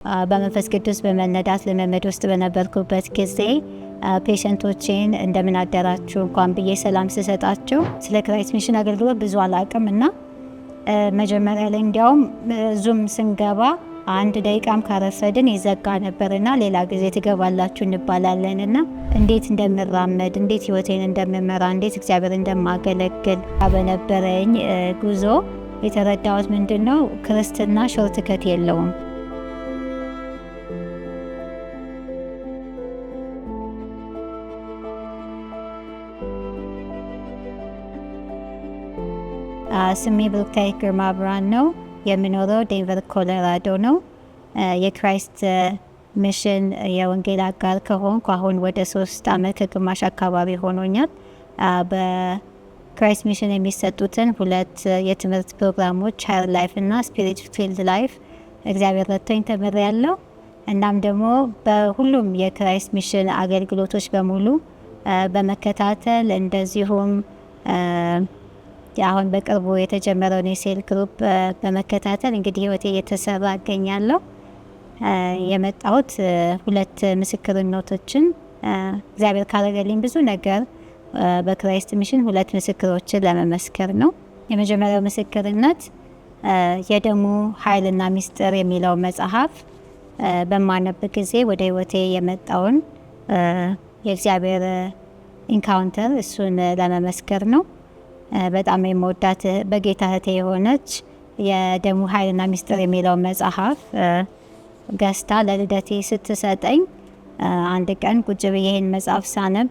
በመንፈስ ቅዱስ በመነዳት ልምምድ ውስጥ በነበርኩበት ጊዜ ፔሸንቶቼን እንደምን አደራችሁ እንኳን ብዬ ሰላም ስሰጣቸው ስለ ክራይስት ሚሽን አገልግሎት ብዙ አላቅም እና መጀመሪያ ላይ እንዲያውም ዙም ስንገባ አንድ ደቂቃም ካረፈድን ይዘጋ ነበርና ሌላ ጊዜ ትገባላችሁ እንባላለንና እንዴት እንደምራመድ እንዴት ህይወቴን እንደምመራ እንዴት እግዚአብሔር እንደማገለግል በነበረኝ ጉዞ የተረዳሁት ምንድነው ክርስትና ሾርትከት የለውም። ስሜ ብሩክታዊት ግርማ ብርሃን ነው። የምኖረው ዴንቨር ኮሎራዶ ነው። የክራይስት ሚሽን የወንጌል አጋር ከሆንኩ አሁን ወደ 3 ዓመት ከግማሽ አካባቢ ሆኖኛል። በክራይስት ሚሽን የሚሰጡትን 2 የትምህርት ፕሮግራሞች ሃየር ላይፍ እና ስፒሪት ፊልድ ላይፍ እግዚአብሔር ረድቶኝ ተምሬያለሁ። እናም ደግሞ በሁሉም የክራይስት ሚሽን አገልግሎቶች በሙሉ በመከታተል እንደዚሁም አሁን በቅርቡ የተጀመረውን የሴል ግሩፕ በመከታተል እንግዲህ ህይወቴ እየተሰራ አገኛለሁ። የመጣሁት 2 ምስክርነቶችን እግዚአብሔር ካረገልኝ ብዙ ነገር በክራይስት ሚሽን 2 ምስክሮችን ለመመስከር ነው። የመጀመሪያው ምስክርነት የደሙ ኃይልና ሚስጥር የሚለው መጽሐፍ በማነብ ጊዜ ወደ ህይወቴ የመጣውን የእግዚአብሔር ኢንካውንተር እሱን ለመመስከር ነው። በጣም የምወዳት በጌታ እህቴ የሆነች የደሙ ኃይልና ሚስጥር የሚለው መጽሐፍ ገዝታ ለልደቴ ስትሰጠኝ አንድ ቀን ቁጭ ብዬ ይህን መጽሐፍ ሳነብ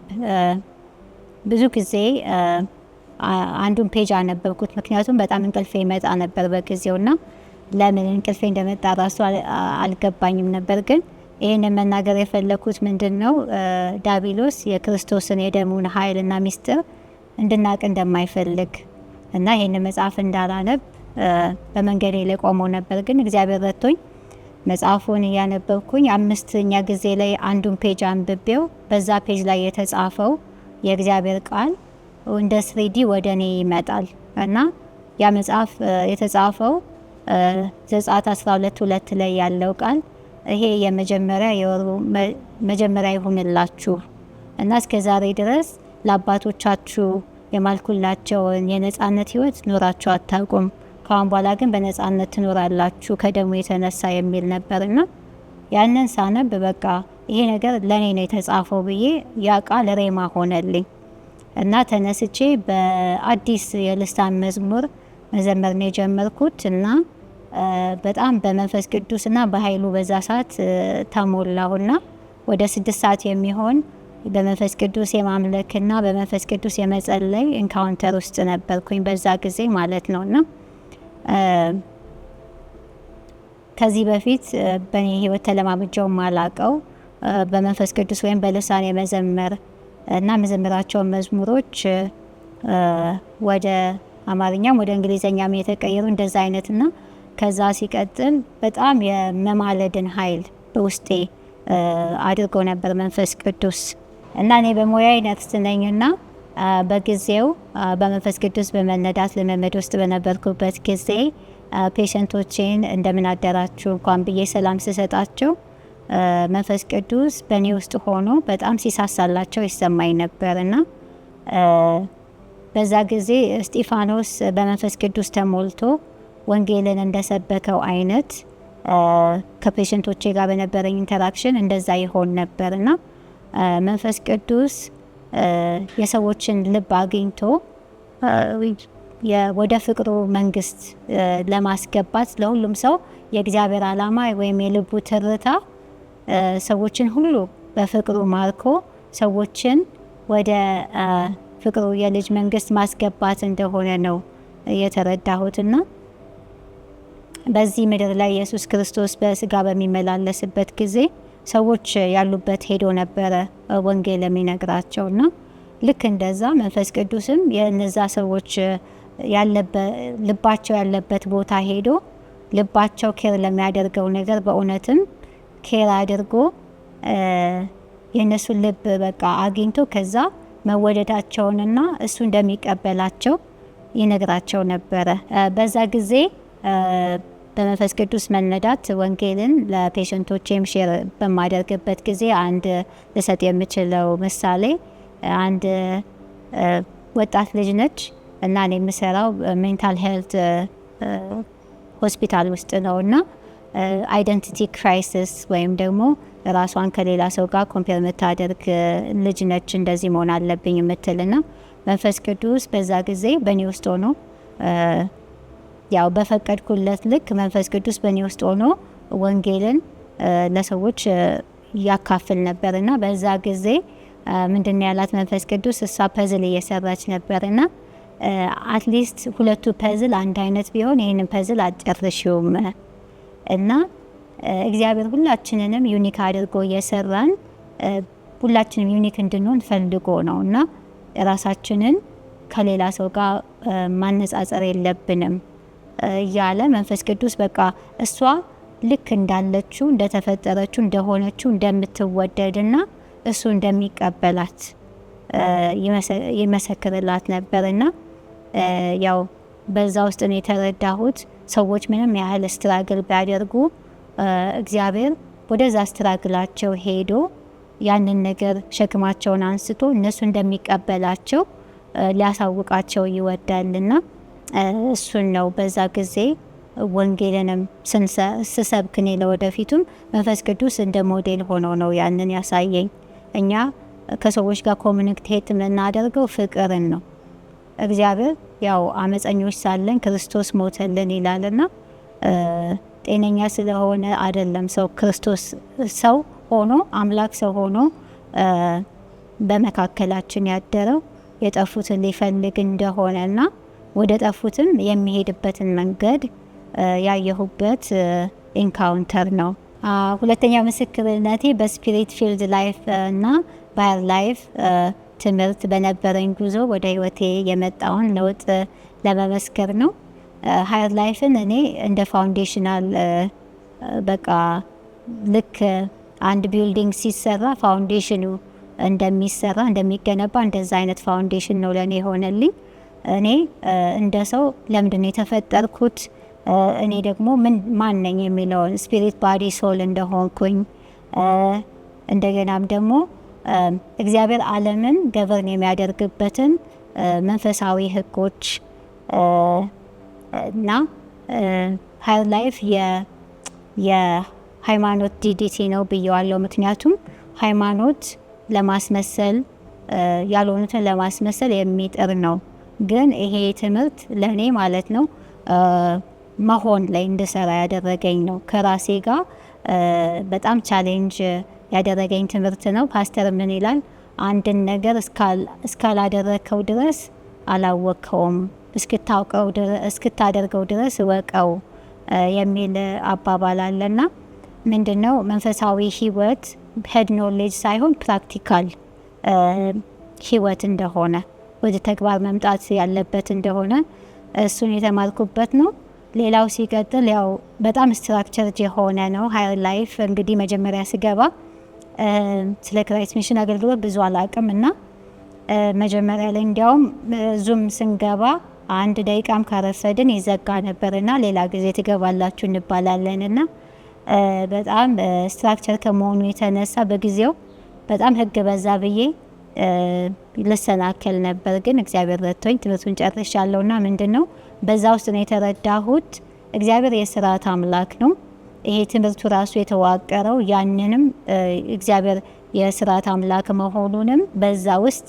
ብዙ ጊዜ አንዱን ፔጅ አነበብኩት። ምክንያቱም በጣም እንቅልፌ ይመጣ ነበር በጊዜውና ለምን እንቅልፌ እንደመጣ ራሱ አልገባኝም ነበር። ግን ይህንን መናገር የፈለኩት ምንድን ነው ዲያብሎስ የክርስቶስን የደሙን ኃይልና ሚስጥር እንድናቅ እንደማይፈልግ እና ይህን መጽሐፍ እንዳላነብ በመንገዴ ላይ ቆሞ ነበር። ግን እግዚአብሔር ረድቶኝ መጽሐፉን እያነበብኩኝ 5ኛ ጊዜ ላይ አንዱን ፔጅ አንብቤው በዛ ፔጅ ላይ የተጻፈው የእግዚአብሔር ቃል እንደ 3D ወደ እኔ ይመጣል እና ያ መጽሐፍ የተጻፈው ዘጸአት 12:2 ላይ ያለው ቃል ይሄ የመጀመሪያ የወሩ መጀመሪያ ይሁንላችሁ እና እስከዛሬ ድረስ ለአባቶቻችሁ የማልኩላቸውን የነጻነት ህይወት ኖራችሁ አታውቁም፣ ከአሁን በኋላ ግን በነጻነት ትኖራላችሁ ከደሙ የተነሳ የሚል ነበርና ያንን ሳነብ በቃ ይሄ ነገር ለኔ ነው የተጻፈው ብዬ ያ ቃል ሬማ ሆነልኝ እና ተነስቼ በአዲስ የልሳን መዝሙር መዘመር ነው የጀመርኩት እና በጣም በመንፈስ ቅዱስና በኃይሉ በዛ ሰዓት ተሞላሁና ወደ 6 ሰዓት የሚሆን በመንፈስ ቅዱስ የማምለክና በመንፈስ ቅዱስ የመጸለይ ኢንካውንተር ውስጥ ነበርኩኝ በዛ ጊዜ ማለት ነውና ከዚህ በፊት በኔ ህይወት ተለማምጄው ማላቀው በመንፈስ ቅዱስ ወይም በልሳን የመዘመር እና መዘመራቸው መዝሙሮች ወደ አማርኛም ወደ እንግሊዘኛም የተቀየሩ እንደዛ አይነትና ከዛ ሲቀጥል በጣም የመማለድን ኃይል በውስጤ አድርጎ ነበር መንፈስ ቅዱስ እና እኔ በሞያዬ ነርስ ነኝና በጊዜው በመንፈስ ቅዱስ በመነዳት ልምምድ ውስጥ በነበርኩበት ጊዜ ፔሸንቶቼን እንደምን አደራችሁ እንኳን ብዬ ሰላም ስሰጣቸው መንፈስ ቅዱስ በእኔ ውስጥ ሆኖ በጣም ሲሳሳላቸው ይሰማኝ ነበርና በዛ ጊዜ እስጢፋኖስ በመንፈስ ቅዱስ ተሞልቶ ወንጌልን እንደሰበከው አይነት ከፔሸንቶቼ ጋር በነበረኝ ኢንተራክሽን እንደዛ ይሆን ነበርና መንፈስ ቅዱስ የሰዎችን ልብ አግኝቶ ወደ ፍቅሩ መንግስት ለማስገባት ለሁሉም ሰው የእግዚአብሔር ዓላማ ወይም የልቡ ትርታ ሰዎችን ሁሉ በፍቅሩ ማርኮ ሰዎችን ወደ ፍቅሩ የልጅ መንግስት ማስገባት እንደሆነ ነው የተረዳሁትና በዚህ ምድር ላይ ኢየሱስ ክርስቶስ በስጋ በሚመላለስበት ጊዜ ሰዎች ያሉበት ሄዶ ነበረ ወንጌል የሚነግራቸውና ልክ እንደዛ መንፈስ ቅዱስም የነዛ ሰዎች ልባቸው ያለበት ቦታ ሄዶ ልባቸው ኬር ለሚያደርገው ነገር በእውነትም ኬር አድርጎ የነሱን ልብ በቃ አግኝቶ ከዛ መወደዳቸውንና እሱ እንደሚቀበላቸው ይነግራቸው ነበረ። በዛ ጊዜ በመንፈስ ቅዱስ መነዳት ወንጌልን ለፔሸንቶቼም ሼር በማደርግበት ጊዜ አንድ ልሰጥ የምችለው ምሳሌ አንድ ወጣት ልጅ ነች እና እኔ የምሰራው ሜንታል ሄልት ሆስፒታል ውስጥ ነው እና አይደንቲቲ ክራይሲስ ወይም ደግሞ ራሷን ከሌላ ሰው ጋር ኮምፔር የምታደርግ ልጅ ነች። እንደዚህ መሆን አለብኝ የምትልና መንፈስ ቅዱስ በዛ ጊዜ በእኔ ውስጥ ሆኖ ያው በፈቀድኩለት ልክ መንፈስ ቅዱስ በእኔ ውስጥ ሆኖ ወንጌልን ለሰዎች ያካፍል ነበርና በዛ ጊዜ ምንድነው ያላት መንፈስ ቅዱስ እሷ ፐዝል እየሰራች ነበርና አትሊስት ሁለቱ ፐዝል አንድ አይነት ቢሆን ይሄንን ፐዝል አጨርሽውም እና እግዚአብሔር ሁላችንንም ዩኒክ አድርጎ የሰራን ሁላችንም ዩኒክ እንድንሆን ፈልጎ ነውና ራሳችንን ከሌላ ሰው ጋር ማነጻጸር የለብንም እያለ መንፈስ ቅዱስ በቃ እሷ ልክ እንዳለችው እንደተፈጠረችው እንደሆነችው እንደምትወደድና እሱ እንደሚቀበላት ይመሰክርላት ነበርና ያው በዛ ውስጥ ነው የተረዳሁት ሰዎች ምንም ያህል ስትራግል ቢያደርጉ እግዚአብሔር ወደዛ ስትራግላቸው ሄዶ ያንን ነገር ሸክማቸውን አንስቶ እነሱ እንደሚቀበላቸው ሊያሳውቃቸው ይወዳልና እሱን ነው በዛ ጊዜ ወንጌልንም ስሰብክ እኔ ለወደፊቱም መንፈስ ቅዱስ እንደ ሞዴል ሆኖ ነው ያንን ያሳየኝ። እኛ ከሰዎች ጋር ኮሚኒኬት የምናደርገው ፍቅርን ነው። እግዚአብሔር ያው አመፀኞች ሳለን ክርስቶስ ሞተልን ይላልና ጤነኛ ስለሆነ አይደለም ሰው ክርስቶስ ሰው ሆኖ አምላክ ሰው ሆኖ በመካከላችን ያደረው የጠፉትን ሊፈልግ እንደሆነና ወደ ጠፉትም የሚሄድበትን መንገድ ያየሁበት ኢንካውንተር ነው። ሁለተኛ ምስክርነቴ በስፒሪት ፊልድ ላይፍ እና ባየር ላይፍ ትምህርት በነበረኝ ጉዞ ወደ ህይወቴ የመጣውን ለውጥ ለመመስከር ነው። ሃየር ላይፍን እኔ እንደ ፋውንዴሽናል በቃ ልክ አንድ ቢልዲንግ ሲሰራ ፋውንዴሽኑ እንደሚሰራ እንደሚገነባ እንደዛ አይነት ፋውንዴሽን ነው ለኔ ሆነልኝ። እኔ እንደ ሰው ለምንድን ነው የተፈጠርኩት? እኔ ደግሞ ማን ነኝ የሚለውን ስፒሪት ባዲ ሶል እንደሆንኩኝ እንደገናም ደግሞ እግዚአብሔር ዓለምን ገቨርን የሚያደርግበትን መንፈሳዊ ህጎች እና ሃየር ላይፍ የሃይማኖት ዲዲቲ ነው ብየዋለሁ። ምክንያቱም ሃይማኖት ለማስመሰል ያልሆኑትን ለማስመሰል የሚጥር ነው። ግን ይሄ ትምህርት ለእኔ ማለት ነው መሆን ላይ እንድሰራ ያደረገኝ ነው። ከራሴ ጋር በጣም ቻሌንጅ ያደረገኝ ትምህርት ነው። ፓስተር ምን ይላል? አንድን ነገር እስካላደረከው ድረስ አላወቅከውም፣ እስክታደርገው ድረስ እወቀው የሚል አባባል አለና ምንድነው መንፈሳዊ ህይወት ሄድ ኖሌጅ ሳይሆን ፕራክቲካል ህይወት እንደሆነ ወደ ተግባር መምጣት ያለበት እንደሆነ እሱን የተማርኩበት ነው። ሌላው ሲቀጥል ያው በጣም ስትራክቸርድ የሆነ ነው ሃየር ላይፍ። እንግዲህ መጀመሪያ ስገባ ስለ ክራይስት ሚሽን አገልግሎት ብዙ አላቅም እና መጀመሪያ ላይ እንዲያውም ዙም ስንገባ 1 ደቂቃም ካረፈድን ይዘጋ ነበርና ሌላ ጊዜ ትገባላችሁ እንባላለንና በጣም ስትራክቸር ከመሆኑ የተነሳ በጊዜው በጣም ህግ በዛ ብዬ ልሰናከል ነበር። ግን እግዚአብሔር ረድቶኝ ትምህርቱን ጨርሻለሁና ምንድነው በዛ ውስጥ ነው የተረዳሁት እግዚአብሔር የስርዓት አምላክ ነው። ይሄ ትምህርቱ ራሱ የተዋቀረው ያንንም እግዚአብሔር የስርዓት አምላክ መሆኑንም በዛ ውስጥ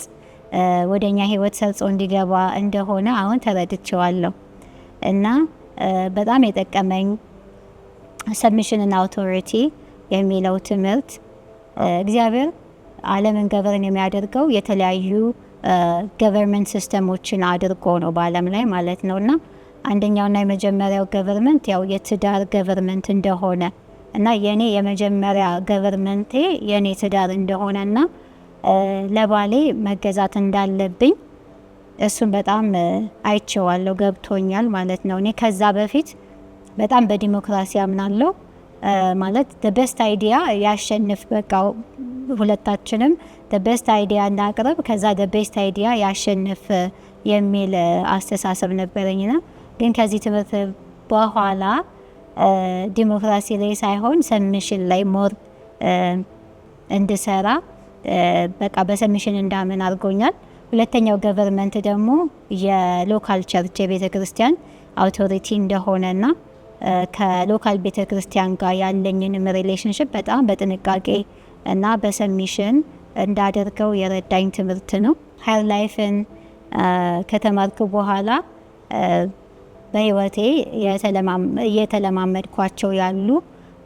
ወደኛ ህይወት ሰርጾ እንዲገባ እንደሆነ አሁን ተረድቼዋለሁ እና በጣም የጠቀመኝ ሰብሚሽን እና አውቶሪቲ የሚለው ትምህርት እግዚአብሔር ዓለምን ገቨርን የሚያደርገው የተለያዩ ገቨርንመንት ሲስተሞችን አድርጎ ነው በዓለም ላይ ማለት ነውና አንደኛውና የመጀመሪያው ገቨርንመንት ያው የትዳር ገቨርንመንት እንደሆነ እና የኔ የመጀመሪያ ገቨርንመንቴ የኔ ትዳር እንደሆነና ለባሌ መገዛት እንዳለብኝ እሱን በጣም አይቼዋለሁ፣ ገብቶኛል ማለት ነው። እኔ ከዛ በፊት በጣም በዲሞክራሲ አምናለሁ ማለት the best idea ያሸንፍ በቃ ሁለታችንም the best idea እናቅርብ ከዛ the best idea ያሸንፍ የሚል አስተሳሰብ ነበረኝና ግን ከዚህ ትምህርት በኋላ ዲሞክራሲ ላይ ሳይሆን ሰብሚሽን ላይ ሞር እንድሰራ በቃ በሰብሚሽን እንዳምን አድርጎኛል። ሁለተኛው ገቨርንመንት ደግሞ የሎካል ቸርች የቤተ ክርስቲያን አውቶሪቲ እንደሆነና ከሎካል ቤተ ክርስቲያን ጋር ያለኝንም ሪሌሽንሽፕ በጣም በጥንቃቄ እና በሰብሚሽን እንዳደርገው የረዳኝ ትምህርት ነው። ሃየር ላይፍን ከተማርኩ በኋላ በህይወቴ የተለማመድኳቸው ያሉ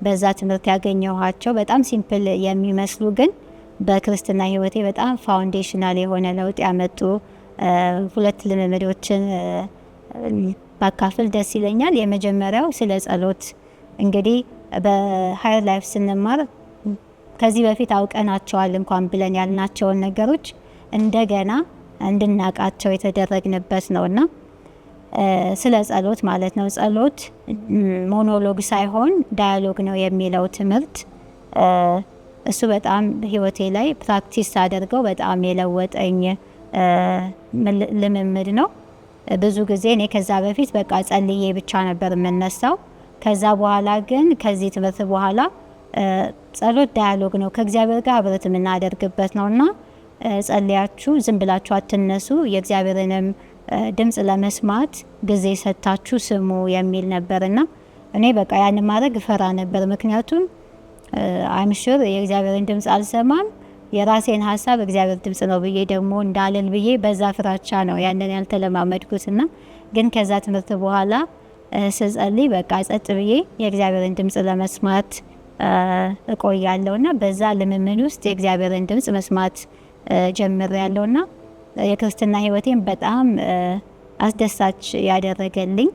በዛ ትምህርት ያገኘኋቸው በጣም ሲምፕል የሚመስሉ ግን በክርስትና ህይወቴ በጣም ፋውንዴሽናል የሆነ ለውጥ ያመጡ 2 ልምምዶችን ባካፍል ደስ ይለኛል። የመጀመሪያው ስለ ጸሎት። እንግዲህ በሃየር ላይፍ ስንማር ከዚህ በፊት አውቀናቸዋል እንኳን ብለን ያልናቸውን ነገሮች እንደገና እንድናቃቸው የተደረግንበት ነውና ስለ ጸሎት ማለት ነው። ጸሎት ሞኖሎግ ሳይሆን ዳያሎግ ነው የሚለው ትምህርት እሱ በጣም ህይወቴ ላይ ፕራክቲስ አድርገው በጣም የለወጠኝ ልምምድ ነው። ብዙ ጊዜ እኔ ከዛ በፊት በቃ ጸልዬ ብቻ ነበር የምነሳው። ከዛ በኋላ ግን ከዚህ ትምህርት በኋላ ጸሎት ዳያሎግ ነው፣ ከእግዚአብሔር ጋር ህብረት የምናደርግበት ነውና ጸልያችሁ ዝም ብላችሁ አትነሱ፣ የእግዚአብሔርንም ድምጽ ለመስማት ጊዜ ሰጥታችሁ ስሙ የሚል ነበርና እኔ በቃ ያን ማድረግ እፈራ ነበር። ምክንያቱም አይምሹር የእግዚአብሔርን ድምጽ አልሰማም፣ የራሴን ሀሳብ እግዚአብሔር ድምጽ ነው ብዬ ደግሞ እንዳልል ብዬ በዛ ፍራቻ ነው ያንን ያልተለማመድኩትና ግን ከዛ ትምህርት በኋላ ስጸልይ በቃ ጸጥ ብዬ የእግዚአብሔርን ድምጽ ለመስማት እቆያለሁና በዛ ልምምድ ውስጥ የእግዚአብሔርን ድምጽ መስማት ጀምሬያለሁና የክርስትና ህይወቴን በጣም አስደሳች ያደረገልኝ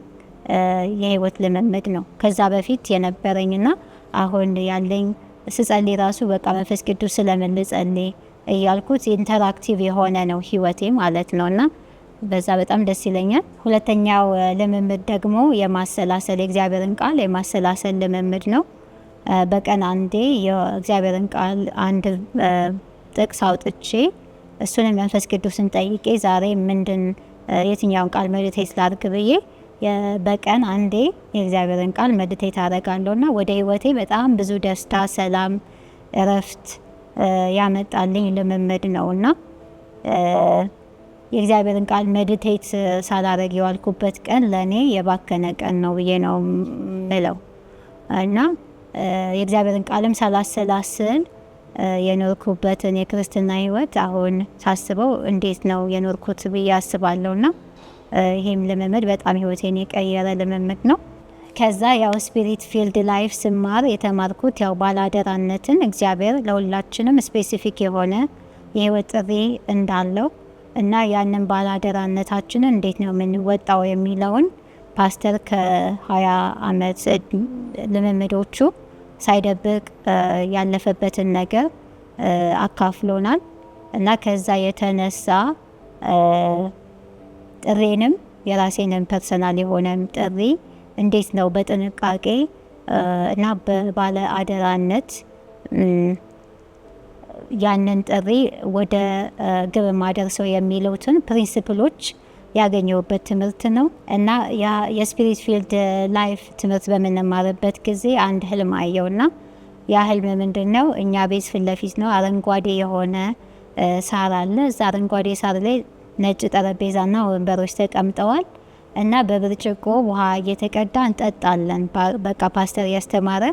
የህይወት ልምምድ ነው። ከዛ በፊት የነበረኝና አሁን ያለኝ ስጸልይ ራሱ በቃ መንፈስ ቅዱስ ስለምን ልጸልይ እያልኩት ኢንተራክቲቭ የሆነ ነው ህይወቴ ማለት ነውና በዛ በጣም ደስ ይለኛል። ሁለተኛው ልምምድ ደግሞ የማሰላሰል የእግዚአብሔርን ቃል የማሰላሰል ልምምድ ነው። በቀን አንዴ የእግዚአብሔርን ቃል አንድ ጥቅስ አውጥቼ እሱንም መንፈስ ቅዱስን ጠይቄ ዛሬ ምንድን የትኛውን ቃል ሜዲቴት ላድርግ ብዬ በቀን አንዴ የእግዚአብሔርን ቃል ሜዲቴት አደርጋለሁና ወደ ህይወቴ በጣም ብዙ ደስታ፣ ሰላም፣ እረፍት ያመጣልኝ ልምምድ ነውና የእግዚአብሔርን ቃል ሜዲቴት ሳላደርግ የዋልኩበት ቀን ለኔ የባከነ ቀን ነው ብዬ ነው ምለው እና የእግዚአብሔርን ቃልም ሳላሰላስል የኖርኩበትን የክርስትና ህይወት አሁን ሳስበው እንዴት ነው የኖርኩት ብዬ አስባለሁና ይሄም ልምምድ በጣም ህይወቴን የቀየረ ልምምድ ነው። ከዛ ያው ስፒሪት ፊልድ ላይፍ ስማር የተማርኩት ያው ባላደራነትን እግዚአብሔር ለሁላችንም ስፔሲፊክ የሆነ የህይወት ጥሪ እንዳለው እና ያንን ባላደራነታችንን እንዴት ነው የምንወጣው የሚለውን ፓስተር ከ20 አመት ልምምዶቹ ሳይደብቅ ያለፈበትን ነገር አካፍሎናል እና ከዛ የተነሳ ጥሬንም የራሴንም ፐርሰናል የሆነም ጥሪ እንዴት ነው በጥንቃቄ እና በባለ አደራነት ያንን ጥሪ ወደ ግብ ማድረሰው የሚሉትን ፕሪንሲፕሎች ያገኘሁበት ትምህርት ነው እና የስፒሪት ፊልድ ላይፍ ትምህርት በምንማርበት ጊዜ አንድ ህልም አየውና ያ ህልም ምንድነው? እኛ ቤት ፊት ለፊት ነው አረንጓዴ የሆነ ሳር አለ። እዛ አረንጓዴ ሳር ላይ ነጭ ጠረጴዛና ወንበሮች ተቀምጠዋል እና በብርጭቆ ውሃ እየተቀዳ እንጠጣለን። በቃ ፓስተር ያስተማረ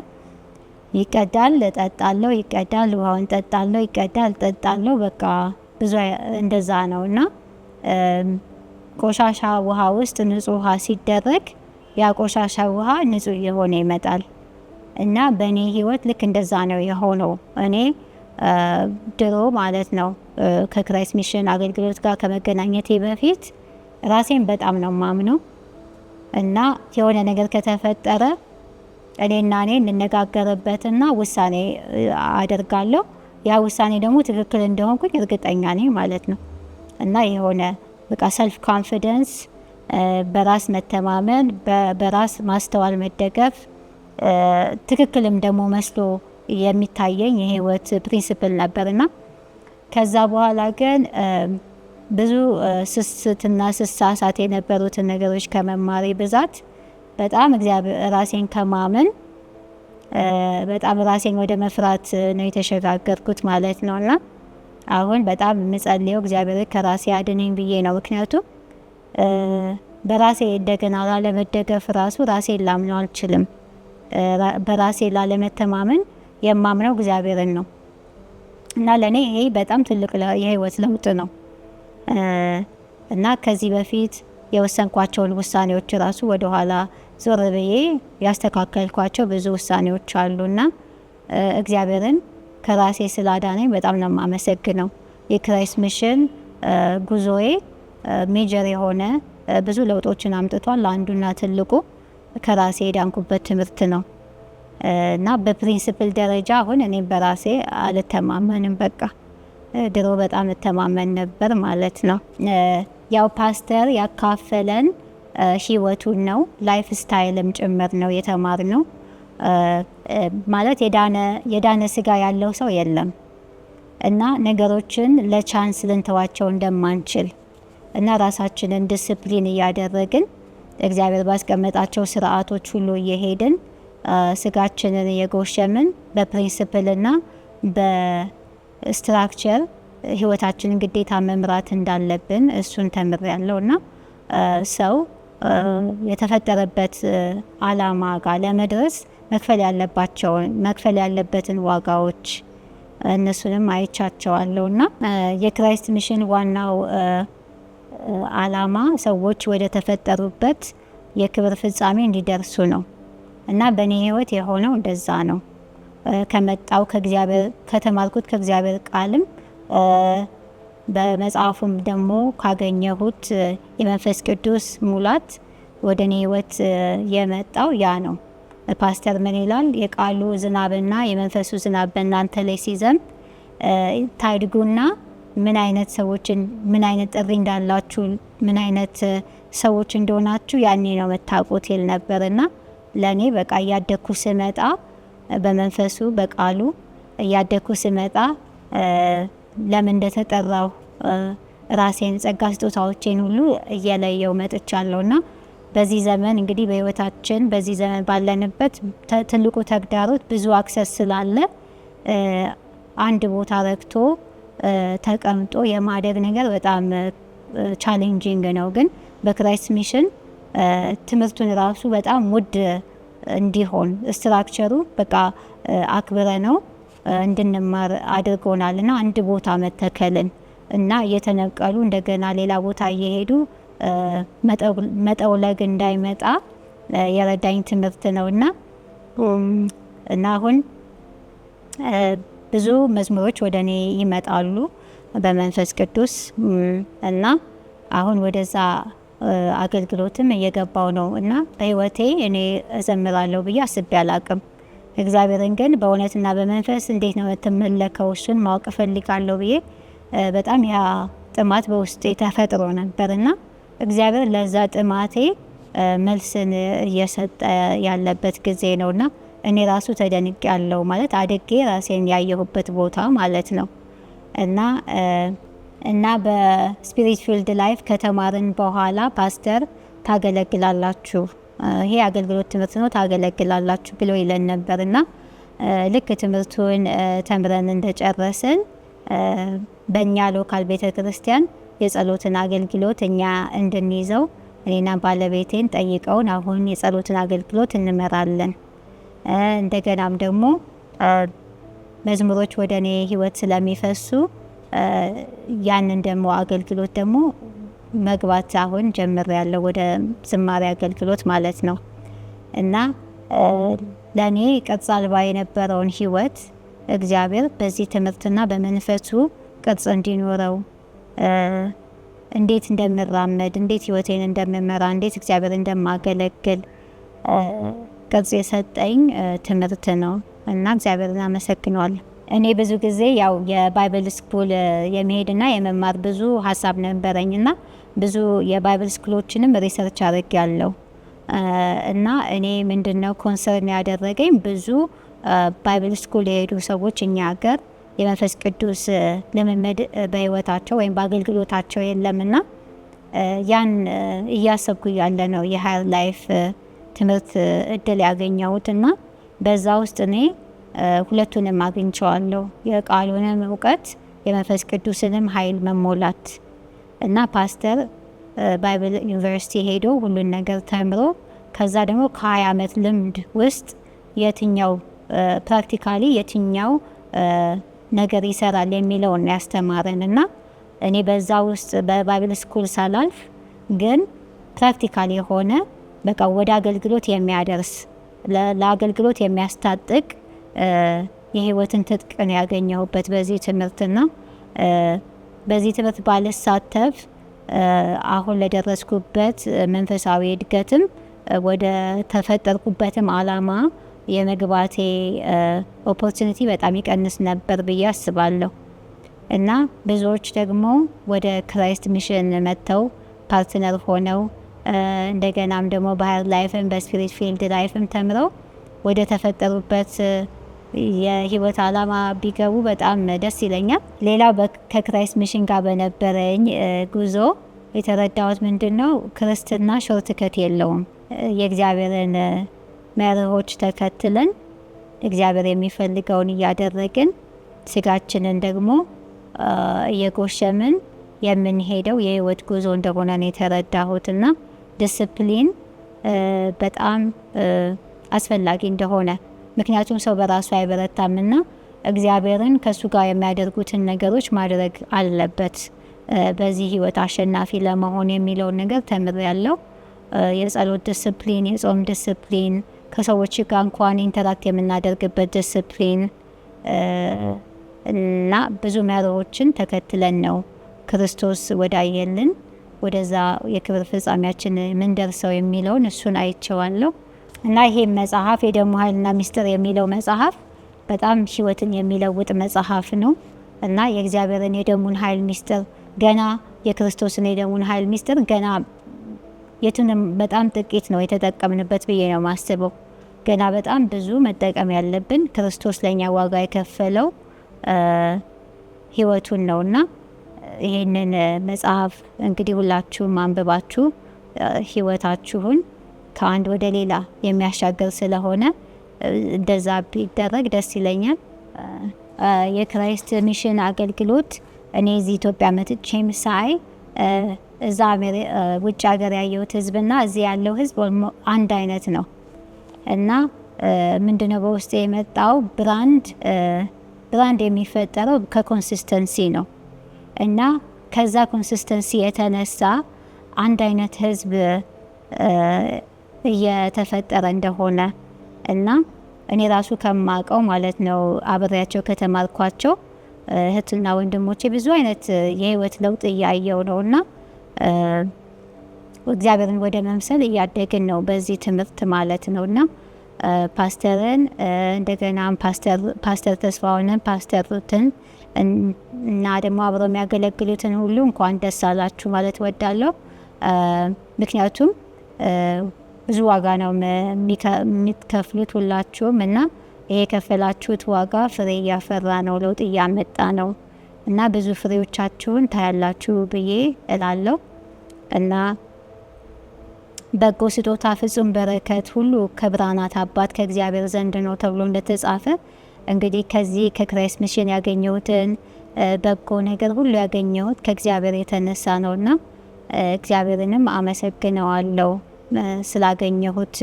ይቀዳል፣ እጠጣለሁ፣ ይቀዳል፣ ውሃውን እጠጣለሁ፣ ይቀዳል፣ እጠጣለሁ። በቃ ብዙ እንደዛ ነውና ቆሻሻ ውሃ ውስጥ ንጹህ ውሃ ሲደረግ ያ ቆሻሻ ውሃ ንጹህ የሆነ ይመጣል እና በእኔ ህይወት ልክ እንደዛ ነው የሆነው። እኔ ድሮ ማለት ነው ከክራይስት ሚሽን አገልግሎት ጋር ከመገናኘቴ በፊት ራሴን በጣም ነው ማምነው እና የሆነ ነገር ከተፈጠረ እኔና እኔ እንነጋገርበትና ውሳኔ አደርጋለሁ። ያ ውሳኔ ደግሞ ትክክል እንደሆንኩኝ እርግጠኛ ነኝ ማለት ነው እና የሆነ በቃ ሰልፍ ኮንፊደንስ፣ በራስ መተማመን፣ በራስ ማስተዋል መደገፍ ትክክልም ደግሞ መስሎ የሚታየኝ የህይወት ፕሪንሲፕል ነበርና ከዛ በኋላ ግን ብዙ ስስትና ስሳሳት የነበሩትን ነገሮች ከመማሪ ብዛት በጣም እግዚአብሔር ራሴን ከማመን በጣም ራሴን ወደ መፍራት ነው የተሸጋገርኩት ማለት ነውና አሁን በጣም የምጸልየው እግዚአብሔር ከራሴ አድነኝ ብዬ ነው። ምክንያቱም በራሴ እንደገና ላለመደገፍ ራሱ ራሴን ላምነው አልችልም። በራሴ ላለመተማመን የማምነው እግዚአብሔርን ነው እና ለኔ ይሄ በጣም ትልቅ የህይወት ለውጥ ነው። እና ከዚህ በፊት የወሰንኳቸውን ውሳኔዎች ራሱ ወደ ኋላ ዞር ብዬ ያስተካከልኳቸው ብዙ ውሳኔዎች አሉና እግዚአብሔርን ከራሴ ስላዳነኝ በጣም ነው የማመሰግነው። የክራይስት ሚሽን ጉዞዬ ሜጀር የሆነ ብዙ ለውጦችን አምጥቷል። አንዱና ትልቁ ከራሴ የዳንኩበት ትምህርት ነው እና በፕሪንሲፕል ደረጃ አሁን እኔ በራሴ አልተማመንም። በቃ ድሮ በጣም እተማመን ነበር ማለት ነው። ያው ፓስተር ያካፈለን ህይወቱን ነው፣ ላይፍ ስታይልም ጭምር ነው የተማርነው። ማለት የዳነ ስጋ ያለው ሰው የለም እና ነገሮችን ለቻንስ ልንተዋቸው እንደማንችል እና ራሳችንን ዲስፕሊን እያደረግን እግዚአብሔር ባስቀመጣቸው ስርዓቶች ሁሉ እየሄድን ስጋችንን እየጎሸምን በፕሪንሲፕልና በስትራክቸር ህይወታችንን ግዴታ መምራት እንዳለብን እሱን ተምሬያለሁና ሰው የተፈጠረበት አላማ ጋር ለመድረስ መክፈል ያለበትን ዋጋዎች እነሱንም አይቻቸዋለሁና የክራይስት ሚሽን ዋናው አላማ ሰዎች ወደ ተፈጠሩበት የክብር ፍጻሜ እንዲደርሱ ነው እና በእኔ ህይወት የሆነው እንደዛ ነው። ከመጣው ከእግዚአብሔር ከተማርኩት ከእግዚአብሔር ቃልም በመጽሐፉም ደግሞ ካገኘሁት የመንፈስ ቅዱስ ሙላት ወደ እኔ ህይወት የመጣው ያ ነው። ፓስተር ምን ይላል? የቃሉ ዝናብና የመንፈሱ ዝናብ በእናንተ ላይ ሲዘንብ ታድጉና ምን አይነት ሰዎችን ምን አይነት ጥሪ እንዳላችሁ ምን አይነት ሰዎች እንደሆናችሁ ያኔ ነው መታወቁት ይል ነበርና ለኔ በቃ እያደኩ ስመጣ በመንፈሱ በቃሉ እያደኩ ስመጣ ለምን እንደተጠራው ራሴን ጸጋ ስጦታዎቼን ሁሉ እየለየው መጥቻለሁና በዚህ ዘመን እንግዲህ በህይወታችን በዚህ ዘመን ባለንበት ትልቁ ተግዳሮት ብዙ አክሰስ ስላለ አንድ ቦታ ረግቶ ተቀምጦ የማደግ ነገር በጣም ቻሌንጂንግ ነው። ግን በክራይስት ሚሽን ትምህርቱን ራሱ በጣም ውድ እንዲሆን ስትራክቸሩ በቃ አክብረ ነው እንድንማር አድርጎናልና አንድ ቦታ መተከልን እና እየተነቀሉ እንደገና ሌላ ቦታ እየሄዱ መጠውለግ እንዳይመጣ የረዳኝ ትምህርት ነውና እና አሁን ብዙ መዝሙሮች ወደ እኔ ይመጣሉ በመንፈስ ቅዱስ እና አሁን ወደዛ አገልግሎትም እየገባው ነው እና በህይወቴ እኔ እዘምራለሁ ብዬ አስቤ አላቅም። እግዚአብሔርን ግን በእውነትና በመንፈስ እንዴት ነው የምትመለከው እሱን ማወቅ እፈልጋለሁ ብዬ በጣም ያ ጥማት በውስጤ ተፈጥሮ ነበርና እግዚአብሔር ለዛ ጥማቴ መልስን እየሰጠ ያለበት ጊዜ ነውና እኔ ራሱ ተደንቅ ያለው ማለት አድጌ ራሴን ያየሁበት ቦታ ማለት ነው እና በስፒሪት ፊልድ ላይፍ ከተማርን በኋላ ፓስተር ታገለግላላችሁ፣ ይሄ አገልግሎት ትምህርት ነው ታገለግላላችሁ ብሎ ይለን ነበርና ልክ ትምህርቱን ተምረን እንደጨረስን በእኛ ሎካል ቤተክርስቲያን የጸሎትን አገልግሎት እኛ እንድንይዘው እኔና ባለቤቴን ጠይቀውን አሁን የጸሎትን አገልግሎት እንመራለን። እንደገናም ደግሞ መዝሙሮች ወደ እኔ ህይወት ስለሚፈሱ ያንን ደግሞ አገልግሎት ደግሞ መግባት አሁን ጀምሬያለሁ ወደ ዝማሬ አገልግሎት ማለት ነው እና ለኔ ቅርጽ አልባ የነበረውን ህይወት እግዚአብሔር በዚህ ትምህርትና በመንፈሱ ቅርጽ እንዲኖረው እንዴት እንደምራመድ እንዴት ህይወቴን እንደምመራ እንዴት እግዚአብሔር እንደማገለግል ቅርጽ የሰጠኝ ትምህርት ነው እና እግዚአብሔርን አመሰግናለሁ። እኔ ብዙ ጊዜ ያው የባይብል ስኩል የመሄድና የመማር ብዙ ሀሳብ ነበረኝና ብዙ የባይብል ስኩሎችንም ሪሰርች አድርጌያለሁ እና እኔ ምንድነው ኮንሰርን ያደረገኝ ብዙ ባይብል ስኩል የሄዱ ሰዎች እኛ ሀገር የመንፈስ ቅዱስ ልምምድ በህይወታቸው ወይም በአገልግሎታቸው የለምና ያን እያሰብኩ ያለ ነው የሃየር ላይፍ ትምህርት እድል ያገኘሁትና በዛ ውስጥ እኔ ሁለቱንም አግኝቼዋለሁ። የቃሉንም እውቀት የመንፈስ ቅዱስንም ኃይል መሞላት እና ፓስተር ባይብል ዩኒቨርሲቲ ሄዶ ሁሉን ነገር ተምሮ ከዛ ደግሞ ከ20 ዓመት ልምድ ውስጥ የትኛው ፕራክቲካሊ የትኛው ነገር ይሰራል የሚለውን ያስተማረን እና እኔ በዛ ውስጥ በባይብል ስኩል ሳላልፍ ግን ፕራክቲካሊ የሆነ በቃ ወደ አገልግሎት የሚያደርስ ለአገልግሎት የሚያስታጥቅ የህይወትን ትጥቅን ያገኘሁበት በዚህ ትምህርትና በዚህ ትምህርት ባልሳተፍ አሁን ለደረስኩበት መንፈሳዊ እድገትም ወደ ተፈጠርኩበትም አላማ የመግባቴ ኦፖርቹኒቲ በጣም ይቀንስ ነበር ብዬ አስባለሁ። እና ብዙዎች ደግሞ ወደ ክራይስት ሚሽን መጥተው ፓርትነር ሆነው እንደገናም ደግሞ በሀይር ላይፍም በስፒሪት ፊልድ ላይፍም ተምረው ወደ ተፈጠሩበት የህይወት አላማ ቢገቡ በጣም ደስ ይለኛል። ሌላው ከክራይስት ሚሽን ጋር በነበረኝ ጉዞ የተረዳሁት ምንድነው፣ ክርስትና ሾርትከት የለውም። የእግዚአብሔርን መርሆች ተከትለን እግዚአብሔር የሚፈልገውን እያደረግን ስጋችንን ደግሞ እየጎሸምን የምንሄደው የህይወት ጉዞ እንደሆነ ነው የተረዳሁትና ዲስፕሊን በጣም አስፈላጊ እንደሆነ፣ ምክንያቱም ሰው በራሱ አይበረታምና እግዚአብሔርን ከሱ ጋር የሚያደርጉትን ነገሮች ማድረግ አለበት በዚህ ህይወት አሸናፊ ለመሆን የሚለውን ነገር ተምሬያለሁ። የጸሎት ዲስፕሊን፣ የጾም ዲስፕሊን፣ ከሰዎች ጋር እንኳን ኢንተራክት የምናደርግበት ዲስፕሊን እና ብዙ መርሆችን ተከትለን ነው ክርስቶስ ወዳየልን ወደዛ የክብር ፍጻሜያችን ምን ደርሰው የሚለውን እሱን አይቼዋለሁ። እና ይሄ መጽሐፍ የደሙ ኃይልና ሚስጥር የሚለው መጽሐፍ በጣም ህይወትን የሚለውጥ መጽሐፍ ነው እና የእግዚአብሔርን የደሙን ኃይል ሚስጥር ገና የክርስቶስን የደሙን ኃይል ሚስጥር ገና የቱንም በጣም ጥቂት ነው የተጠቀምንበት ብዬ ነው ማስበው። ገና በጣም ብዙ መጠቀም ያለብን ክርስቶስ ለኛ ዋጋ የከፈለው ህይወቱን ነውና ይሄንን መጽሐፍ እንግዲህ ሁላችሁም አንብባችሁ ህይወታችሁን ከአንድ ወደ ሌላ የሚያሻገር ስለሆነ እንደዛ ቢደረግ ደስ ይለኛል። የክራይስት ሚሽን አገልግሎት እኔ እዚህ ኢትዮጵያ መጥቼም ሳይ እዛ ውጭ ሀገር ያየሁት ህዝብና እዚህ ያለው ህዝብ አንድ አይነት ነው እና ምንድነው በውስጥ የመጣው ብራንድ የሚፈጠረው ከኮንሲስተንሲ ነው እና ከዛ ኮንሲስተንሲ የተነሳ አንድ አይነት ህዝብ እየተፈጠረ እንደሆነ እና እኔ ራሱ ከማውቀው ማለት ነው አብሬያቸው ከተማርኳቸው እህትና ወንድሞቼ ብዙ አይነት የህይወት ለውጥ እያየው ነውና እግዚአብሔርን ወደ መምሰል እያደግን ነው በዚህ ትምህርት ማለት ነውና ፓስተርን እንደገና ፓስተር ተስፋውንን ፓስተር ሩትን እና ደግሞ አብረው የሚያገለግሉትን ሁሉ እንኳን ደስ አላችሁ ማለት ወዳለሁ። ምክንያቱም ብዙ ዋጋ ነው የሚከፍሉት ሁላችሁም እና ይሄ የከፈላችሁት ዋጋ ፍሬ እያፈራ ነው፣ ለውጥ እያመጣ ነው እና ብዙ ፍሬዎቻችሁን ታያላችሁ ብዬ እላለሁ እና በጎ ስጦታ ፍጹም በረከት ሁሉ ከብርሃናት አባት ከእግዚአብሔር ዘንድ ነው ተብሎ እንደተጻፈ እንግዲህ ከዚህ ከክራይስት ሚሽን ያገኘሁትን በጎ ነገር ሁሉ ያገኘሁት ከእግዚአብሔር የተነሳ ነውና እግዚአብሔርንም አመሰግነዋለሁ ስላገኘሁት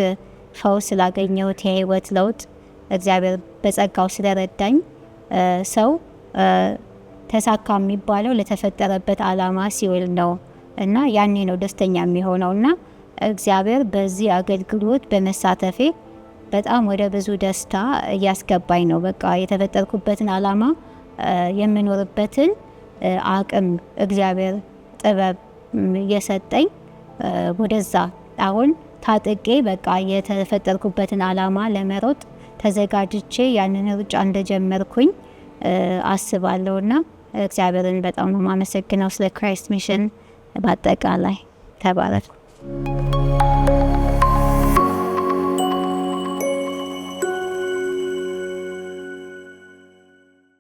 ፈውስ፣ ስላገኘሁት የህይወት ለውጥ እግዚአብሔር በጸጋው ስለረዳኝ። ሰው ተሳካ የሚባለው ለተፈጠረበት አላማ ሲውል ነው እና ያኔ ነው ደስተኛ የሚሆነውና እግዚአብሔር በዚህ አገልግሎት በመሳተፌ በጣም ወደ ብዙ ደስታ እያስገባኝ ነው። በቃ የተፈጠርኩበትን አላማ የምኖርበትን አቅም እግዚአብሔር ጥበብ እየሰጠኝ ወደዛ አሁን ታጥቄ በቃ የተፈጠርኩበትን አላማ ለመሮጥ ተዘጋጅቼ ያንን ሩጫ እንደጀመርኩኝ አስባለሁና እግዚአብሔርን በጣም ነው ማመሰግነው ስለ ክራይስት ሚሽን። በአጠቃላይ ተባረኩ።